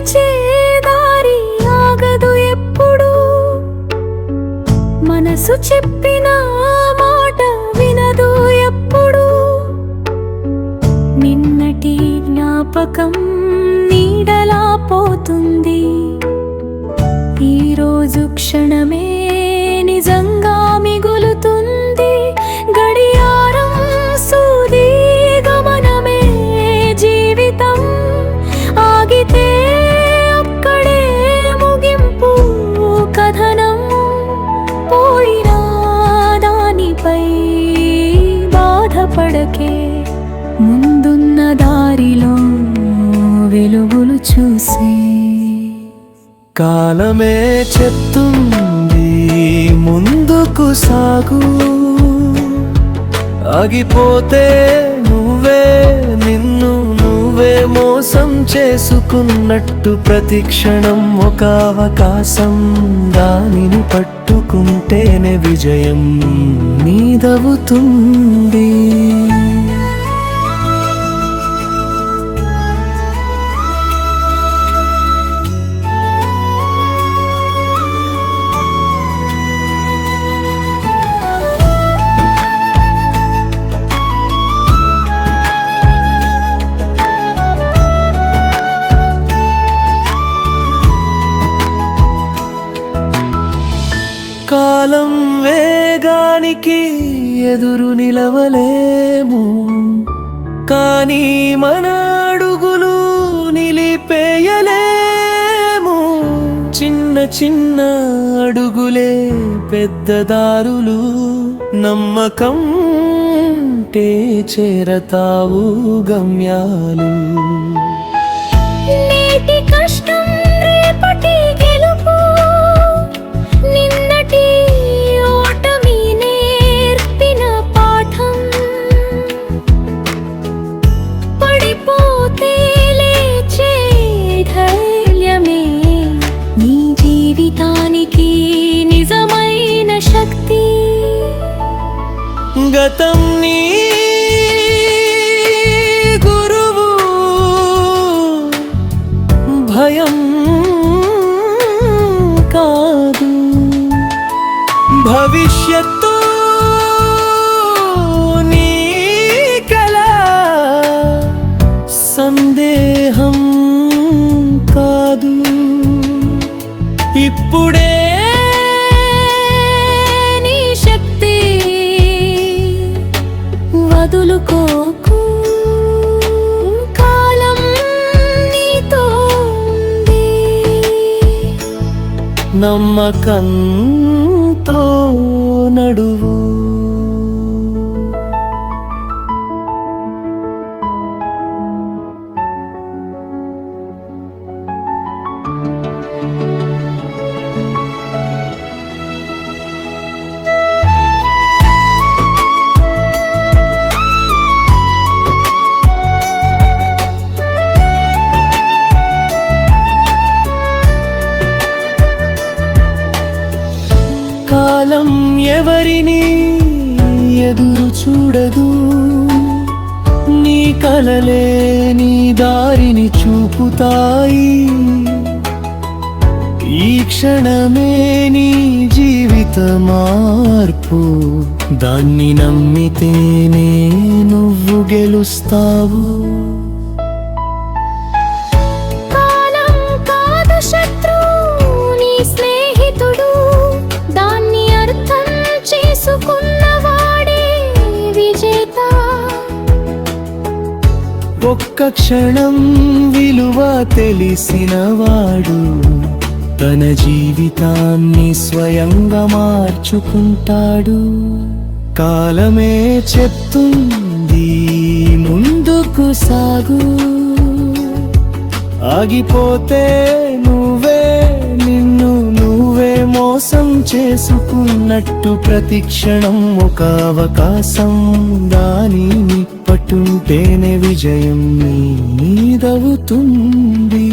నడిచే దారి ఆగదు ఎప్పుడు, మనసు చెప్పిన మాట వినదు ఎప్పుడు. నిన్నటి జ్ఞాపకం నీడలా పోతుంది, ఈరోజు క్షణమే నిజంగా మిగులుతుంది. గడియారం సూది గమనమే జీవితం, ఆగితే అక్కడే ముగింపు కథనం. పోయిన దానిపై బాధపడకే, ముందున్న దారిలో వెలుగులు చూసే. కాలమే చెప్తుంది ముందుకు సాగు, ఆగిపోతే నువ్వే నిన్ను నువ్వే మోసం చేసుకున్నట్టు. ప్రతి క్షణం ఒక అవకాశం, దానిని పట్టుకుంటేనే విజయం నీదవుతుంది. కాలం వేగానికి ఎదురు నిలవలేము, కానీ మన అడుగులు నిలిపేయలేము. చిన్న చిన్న అడుగులే పెద్ద దారులు, నమ్మకం ఉంటే చేరతావు గమ్యాలు. నేటి కష్టం రేపటి గెలుపు, నిన్నటి ఓటమి నేర్పిన పాఠం. పడిపోతే లేచే ధైర్యమే నీ జీవితానికి నిజమైన శక్తి. గతం నీ గురువు, భయం కాదు. భవిష్యత్తు నీ కల, సందేహం కాదు. ఇప్పుడే నీ శక్తి, వదులుకోకు, కాలం నీతో ఉంది. నమ్మకంతో నడువు. కాలం ఎవరిని ఎదురు చూడదు, నీ కలలే నీ దారిని చూపుతాయి. ఈ క్షణమే నీ జీవిత మార్పు, దాన్ని నమ్మితేనే నువ్వు గెలుస్తావు. కాలం కాదు శత్రువు, నీ స్నేహితుడు, దాన్ని అర్థం చేసుకున్నవాడే విజేత. ఒక్క క్షణం విలువ తెలిసినవాడు తన జీవితాన్ని స్వయంగా మార్చుకుంటాడు. కాలమే చెప్తుంది ముందుకు సాగు, ఆగిపోతే నువ్వే నిన్ను నువ్వే మోసం చేసుకున్నట్టు. ప్రతి క్షణం ఒక అవకాశం, దానిని పట్టుంటేనే విజయం నీదవుతుంది.